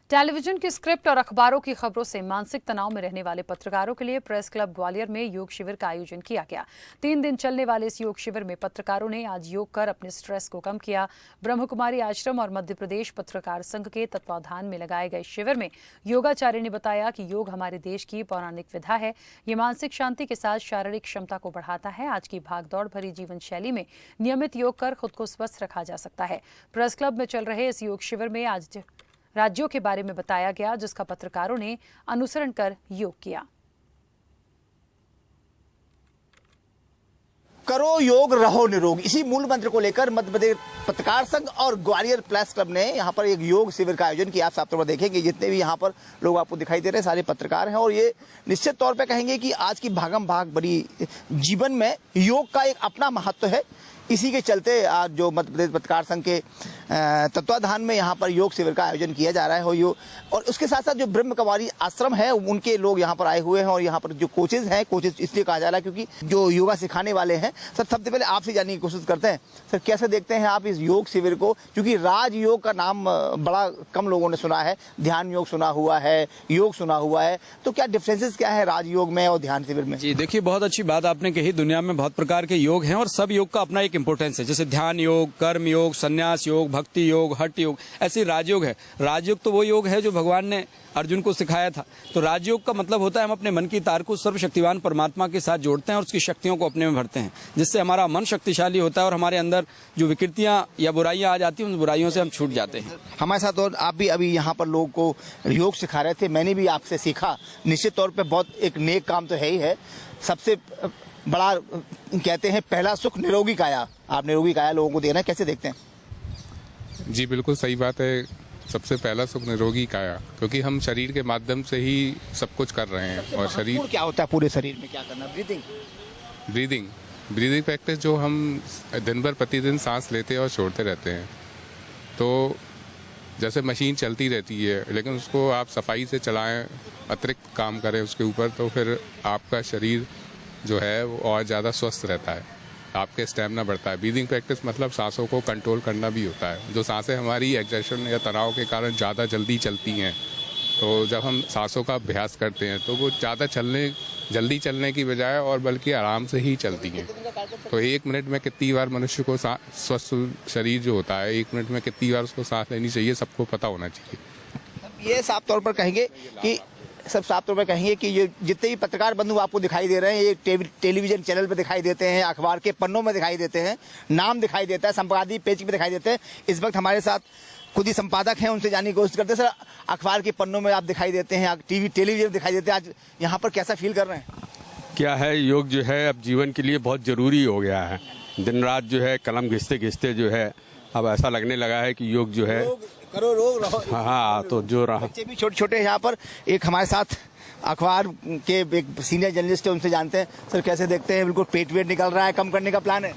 Television की script और अखबारों की खबरों से मानसिक तनाव में रहने वाले पत्रकारों के लिए प्रेस क्लब ग्वालियर में योग शिविर का आयोजन किया गया। 3 दिन चलने वाले इस योग शिविर में पत्रकारों ने आज योग कर अपने स्ट्रेस को कम किया। ब्रह्म कुमारी आश्रम और मध्य प्रदेश पत्रकार संघ के तत्वावधान में लगाए गए शिविर में योगाचार्य ने बताया कि योग हमारे देश की पौराणिक विधा है। ये मानसिक शांति के साथ शारीरिक क्षमता को बढ़ाता है। आज की भागदौड़ भरी जीवन शैली में नियमित योग कर खुद को स्वस्थ रखा जा सकता है। प्रेस क्लब में चल रहे इस योग शिविर में आज राज्यों के बारे में बताया गया, जिसका पत्रकारों ने अनुसरण कर योग किया। करो योग रहो निरोग, इसी मूल मंत्र को लेकर मध्य प्रदेश पत्रकार संघ और ग्वालियर प्रेस क्लब ने यहाँ पर एक योग शिविर का आयोजन किया। आप साफ तौर पर देखेंगे जितने भी यहाँ पर लोग आपको दिखाई दे रहे हैं सारे पत्रकार हैं और ये निश्चित तौर पर कहेंगे कि आज की भागम भाग भरी जीवन में योग का एक अपना महत्व है। इसी के चलते आज जो मध्य प्रदेश पत्रकार संघ के तत्वाधान में यहाँ पर योग शिविर का आयोजन किया जा रहा है और उसके साथ साथ जो ब्रह्म कुमारी आश्रम है उनके लोग यहाँ पर आए हुए हैं और यहाँ पर जो कोचेज हैं, कोचेज इसलिए कहा जा रहा है क्योंकि जो योगा सिखाने वाले हैं। सर, सबसे पहले आपसे जानने की कोशिश करते हैं, सर कैसे देखते हैं आप इस योग शिविर को, क्योंकि राजयोग का नाम बड़ा कम लोगों ने सुना है, ध्यान योग सुना हुआ है, योग सुना हुआ है, तो क्या डिफरेंसेस क्या है राजयोग में और ध्यान शिविर में? जी देखिए, बहुत अच्छी बात आपने कही। दुनिया में बहुत प्रकार के योग हैं और सब योग का अपना एक इंपॉर्टेंस है। जैसे ध्यान योग, कर्म योग, संन्यास योग, भक्ति योग, हठ योग, ऐसे राजयोग है। राजयोग तो वो योग है जो भगवान ने अर्जुन को सिखाया था। तो राजयोग का मतलब होता है हम अपने मन की तार को सर्वशक्तिवान परमात्मा के साथ जोड़ते हैं और उसकी शक्तियों को अपने में भरते हैं, जिससे हमारा मन शक्तिशाली होता है और हमारे अंदर जो विकृतियां या बुराइयां आ जाती हैं उन बुराइयों से हम छूट जाते हैं। हमारे साथ और आप भी अभी यहाँ पर लोगों को योग सिखा रहे थे, मैंने भी आपसे सीखा। निश्चित तौर पर बहुत एक नेक काम तो है ही है। सबसे बड़ा कहते हैं पहला सुख निरोगी काया, आप निरोगी काया लोगों को दे रहे हैं, कैसे देखते हैं? जी बिल्कुल सही बात है। सबसे पहला सुख निरोगी काया, क्योंकि हम शरीर के माध्यम से ही सब कुछ कर रहे हैं। और शरीर क्या होता है, पूरे शरीर में क्या करना? ब्रीदिंग प्रैक्टिस जो हम दिन भर प्रतिदिन सांस लेते और छोड़ते रहते हैं। तो जैसे मशीन चलती रहती है लेकिन उसको आप सफाई से चलाएं, अतिरिक्त काम करें उसके ऊपर, तो फिर आपका शरीर जो है वो और ज़्यादा स्वस्थ रहता है, आपके स्टैमिना बढ़ता है। ब्रीदिंग प्रैक्टिस मतलब सांसों को कंट्रोल करना भी होता है। जो सांसें हमारी एक्सर्शन या तनाव के कारण ज़्यादा जल्दी चलती हैं, तो जब हम सांसों का अभ्यास करते हैं तो वो ज़्यादा जल्दी चलने की बजाय और बल्कि आराम से ही चलती हैं। तो 1 मिनट में कितनी बार मनुष्य को स्वस्थ शरीर जो होता है 1 मिनट में कितनी बार उसको सांस लेनी चाहिए, सबको पता होना चाहिए। ये साफ तौर पर कहेंगे कि ये जितने भी पत्रकार बंधु आपको दिखाई दे रहे हैं, ये टेलीविजन चैनल पे दिखाई देते हैं, अखबार के पन्नों में दिखाई देते हैं, नाम दिखाई देता है, संपादकीय पेज पे दिखाई देते हैं। इस वक्त हमारे साथ खुद ही संपादक हैं, उनसे जानने की कोशिश करते हैं। सर, अखबार के पन्नों में आप दिखाई देते हैं, टेलीविजन दिखाई देते हैं, आज यहाँ पर कैसा फील कर रहे हैं? क्या है, योग जो है अब जीवन के लिए बहुत जरूरी हो गया है। दिन रात जो है कलम घिसते घिसते जो है अब ऐसा लगने लगा है कि योग जो है करो रोग रहो। हाँ, तो जो रहा बच्चे भी छोटे छोटे यहाँ पर। एक हमारे साथ अखबार के एक सीनियर जर्नलिस्ट है, उनसे जानते हैं। सर कैसे देखते हैं, बिल्कुल पेट वेट निकल रहा है, कम करने का प्लान है?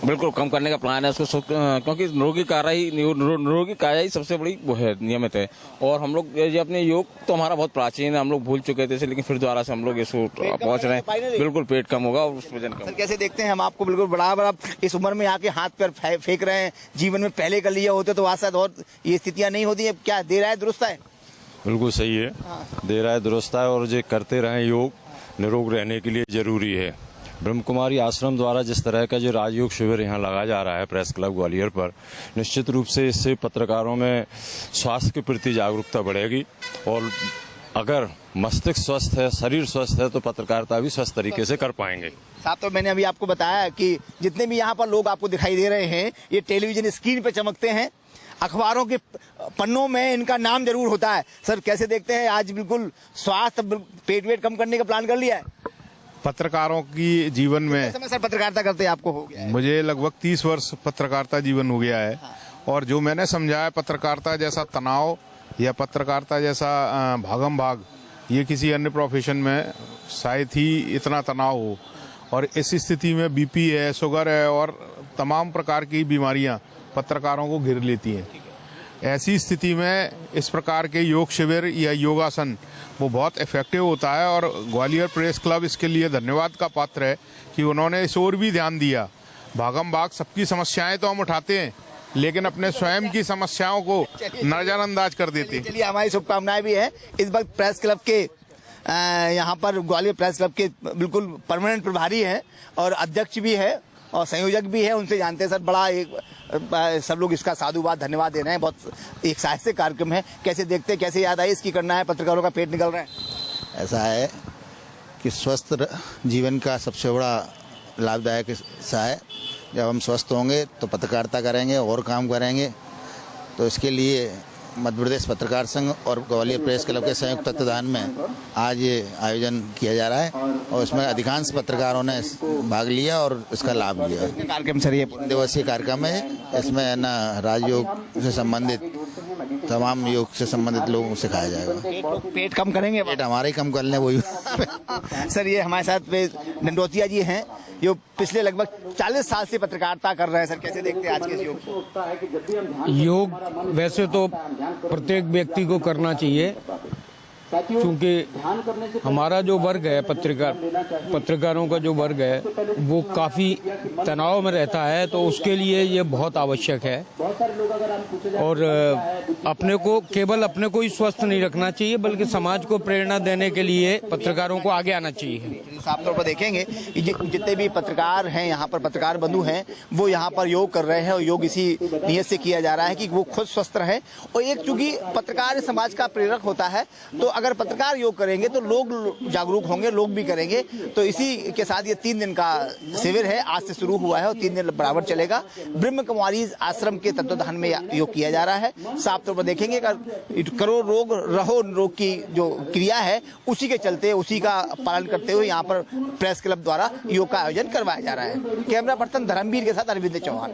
बिल्कुल कम करने का प्लान है उसको, क्योंकि निरोगी काया ही सबसे बड़ी वो है, नियमित है। और हम लोग ये अपने योग तो हमारा बहुत प्राचीन है, हम लोग भूल चुके थे, लेकिन फिर दोबारा से हम लोग इसको पहुंच रहे हैं। बिल्कुल पेट कम होगा और वजन कम। सर कैसे देखते हैं, हम आपको बिल्कुल बराबर इस उम्र में आके हाथ पैर फेंक रहे हैं, जीवन में पहले कर लिए होते तो आज शायद और ये स्थितियां नहीं होती है। क्या दे रहा है, दुरुस्त है? बिल्कुल सही है, दे रहा है, दुरुस्त है। और जो करते रहे योग निरोग रहने के लिए जरूरी है। ब्रह्म कुमारी आश्रम द्वारा जिस तरह का जो राजयोग शिविर यहाँ लगाया जा रहा है प्रेस क्लब ग्वालियर पर, निश्चित रूप से इससे पत्रकारों में स्वास्थ्य के प्रति जागरूकता बढ़ेगी। और अगर मस्तिष्क स्वस्थ है, शरीर स्वस्थ है, तो पत्रकारिता भी स्वस्थ तरीके से कर पाएंगे। साहब, तो मैंने अभी आपको बताया कि जितने भी यहाँ पर लोग आपको दिखाई दे रहे हैं, ये टेलीविजन स्क्रीन पे चमकते हैं, अखबारों के पन्नों में इनका नाम जरूर होता है। सर कैसे देखते हैं, आज बिल्कुल स्वास्थ्य, पेट वेट कम करने का प्लान कर लिया है? पत्रकारों की जीवन में समय सर पत्रकारिता करते आपको हो गया है? मुझे लगभग 30 वर्ष पत्रकारिता जीवन हो गया है। और जो मैंने समझा है, पत्रकारिता जैसा तनाव या पत्रकारिता जैसा भागम भाग ये किसी अन्य प्रोफेशन में शायद ही इतना तनाव हो। और इस स्थिति में बीपी है, शुगर है और तमाम प्रकार की बीमारियां पत्रकारों को घेर लेती हैं। ऐसी स्थिति में इस प्रकार के योग शिविर या योगासन वो बहुत इफेक्टिव होता है। और ग्वालियर प्रेस क्लब इसके लिए धन्यवाद का पात्र है कि उन्होंने इस ओर भी ध्यान दिया। भागम भाग सबकी समस्याएं तो हम उठाते हैं, लेकिन अपने स्वयं की समस्याओं को नजरअंदाज कर देते हैं। चलिए, हमारी शुभकामनाएं भी हैं। इस वक्त प्रेस क्लब के यहाँ पर ग्वालियर प्रेस क्लब के बिल्कुल परमानेंट प्रभारी हैं और अध्यक्ष भी है और संयोजक भी है। उनसे जानते हैं सर, बड़ा एक सब लोग इसका साधुवाद धन्यवाद दे रहे हैं। बहुत एक साहसिक कार्यक्रम है। कैसे देखते हैं, कैसे याद आई इसकी करना है, पत्रकारों का पेट निकल रहा है। ऐसा है कि स्वस्थ जीवन का सबसे बड़ा लाभदायक हिस्सा है। जब हम स्वस्थ होंगे तो पत्रकारिता करेंगे और काम करेंगे। तो इसके लिए मध्य प्रदेश पत्रकार संघ और ग्वालियर प्रेस क्लब के संयुक्त तत्वाधान में आज ये आयोजन किया जा रहा है और इसमें अधिकांश पत्रकारों ने भाग लिया और इसका लाभ लिया। कार्यक्रम सर ये 3 दिवसीय कार्यक्रम है। इसमें ना राजयोग से संबंधित तमाम योग से संबंधित लोगों को सिखाया जाएगा। पेट कम करेंगे, पेट हमारे ही कम कर लें वही। सर ये हमारे साथ नंदोतिया जी हैं, जो पिछले लगभग 40 साल से पत्रकारिता कर रहे हैं। सर कैसे देखते हैं आज के इस योग को? योग वैसे तो प्रत्येक व्यक्ति को करना चाहिए, क्योंकि हमारा जो वर्ग है पत्रकारों का जो वर्ग है वो काफ़ी तनाव में रहता है, तो उसके लिए ये बहुत आवश्यक है। और केवल अपने को ही स्वस्थ नहीं रखना चाहिए, बल्कि समाज को प्रेरणा देने के लिए पत्रकारों को आगे आना चाहिए। साफ तौर पर देखेंगे जितने भी पत्रकार हैं यहाँ पर, पत्रकार बंधु हैं, वो यहाँ पर योग कर रहे हैं और योग इसी नियत से किया जा रहा है कि वो खुद स्वस्थ रहे। और एक चूंकि पत्रकार समाज का प्रेरक होता है, तो अगर पत्रकार योग करेंगे तो लोग जागरूक होंगे, लोग भी करेंगे। तो इसी के साथ ये 3 दिन का शिविर है, आज से शुरू हुआ है और 3 दिन बराबर चलेगा। ब्रह्म कुमारी आश्रम के तत्वाधान में योग किया जा रहा है। साफ तौर पर देखेंगे करो रोग रहो निरोग की जो क्रिया है, उसी के चलते, उसी का पालन करते हुए यहाँ पर प्रेस क्लब द्वारा योग का आयोजन करवाया जा रहा है। कैमरा पर्सन धर्मवीर के साथ अरविंद चौहान।